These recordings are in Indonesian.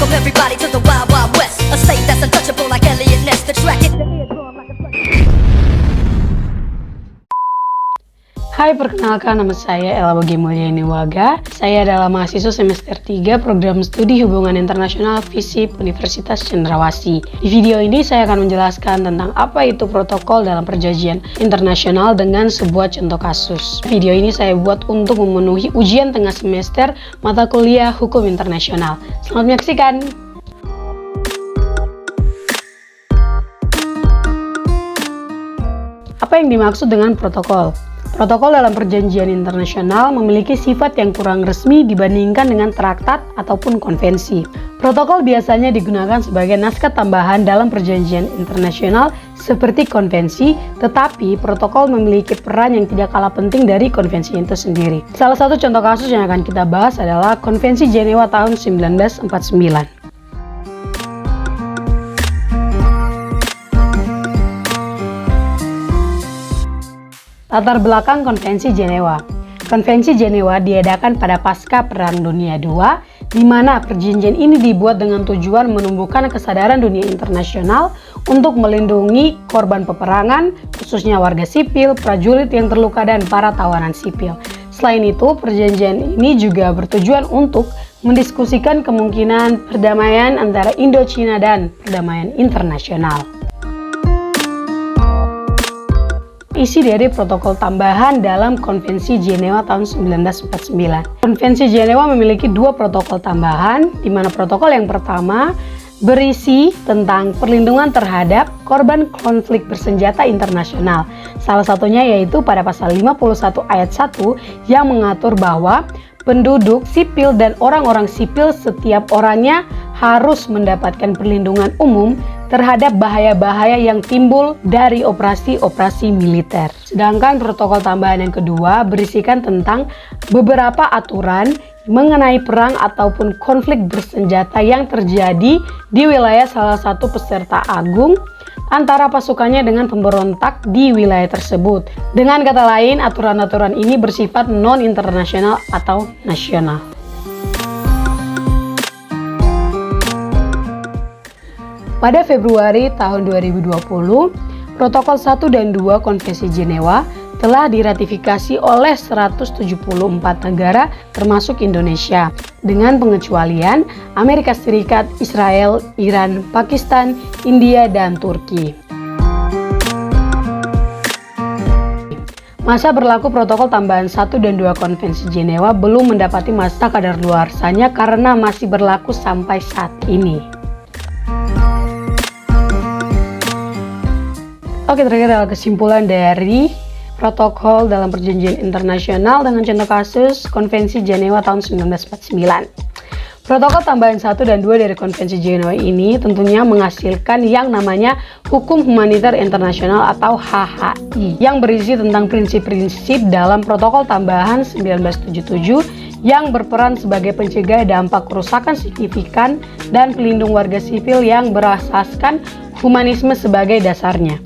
Welcome everybody to the Wild Wild West, a state that's untouchable like Elliot Ness. The track hits the eardrum like a Hai, perkenalkan nama saya Ella Bogi Mulyani Waga. Saya adalah mahasiswa semester 3 Program Studi Hubungan Internasional FISIP Universitas Cendrawasih. Di video ini saya akan menjelaskan tentang apa itu protokol dalam perjanjian internasional dengan sebuah contoh kasus. Video ini saya buat untuk memenuhi ujian tengah semester mata kuliah Hukum Internasional. Selamat menyaksikan! Apa yang dimaksud dengan protokol? Protokol dalam perjanjian internasional memiliki sifat yang kurang resmi dibandingkan dengan traktat ataupun konvensi. Protokol biasanya digunakan sebagai naskah tambahan dalam perjanjian internasional seperti konvensi, tetapi protokol memiliki peran yang tidak kalah penting dari konvensi itu sendiri. Salah satu contoh kasus yang akan kita bahas adalah Konvensi Jenewa tahun 1949. Latar belakang Konvensi Jenewa. Konvensi Jenewa diadakan pada pasca Perang Dunia II, di mana perjanjian ini dibuat dengan tujuan menumbuhkan kesadaran dunia internasional untuk melindungi korban peperangan, khususnya warga sipil, prajurit yang terluka, dan para tawanan sipil. Selain itu, perjanjian ini juga bertujuan untuk mendiskusikan kemungkinan perdamaian antara Indochina dan perdamaian internasional. Isi dari protokol tambahan dalam Konvensi Jenewa tahun 1949. Konvensi Jenewa memiliki dua protokol tambahan, di mana protokol yang pertama berisi tentang perlindungan terhadap korban konflik bersenjata internasional. Salah satunya yaitu pada pasal 51 ayat 1 yang mengatur bahwa penduduk sipil dan orang-orang sipil setiap orangnya harus mendapatkan perlindungan umum terhadap bahaya-bahaya yang timbul dari operasi-operasi militer. Sedangkan protokol tambahan yang kedua berisikan tentang beberapa aturan mengenai perang ataupun konflik bersenjata yang terjadi di wilayah salah satu peserta agung antara pasukannya dengan pemberontak di wilayah tersebut. Dengan kata lain, aturan-aturan ini bersifat non-internasional atau nasional. Pada Februari tahun 2020, Protokol 1 dan 2 Konvensi Jenewa telah diratifikasi oleh 174 negara termasuk Indonesia, dengan pengecualian Amerika Serikat, Israel, Iran, Pakistan, India, dan Turki. Masa berlaku protokol tambahan 1 dan 2 Konvensi Jenewa belum mendapati masa kadaluarsanya karena masih berlaku sampai saat ini. Oke, terakhir adalah kesimpulan dari protokol dalam perjanjian internasional dengan contoh kasus Konvensi Jenewa tahun 1949. Protokol tambahan 1 dan 2 dari Konvensi Jenewa ini tentunya menghasilkan yang namanya Hukum Humaniter Internasional atau HHI, yang berisi tentang prinsip-prinsip dalam protokol tambahan 1977 yang berperan sebagai pencegah dampak kerusakan signifikan dan pelindung warga sipil yang berasaskan humanisme sebagai dasarnya.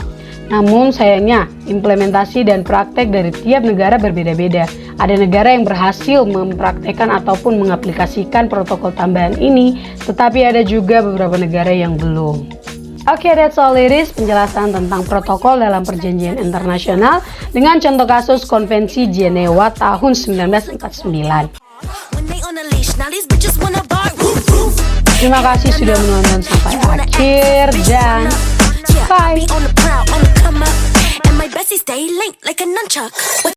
Namun sayangnya, implementasi dan praktek dari tiap negara berbeda-beda. Ada negara yang berhasil mempraktekkan ataupun mengaplikasikan protokol tambahan ini, tetapi ada juga beberapa negara yang belum. Oke, that's all it is, penjelasan tentang protokol dalam perjanjian internasional dengan contoh kasus Konvensi Jenewa tahun 1949. Terima kasih sudah menonton sampai akhir dan bye!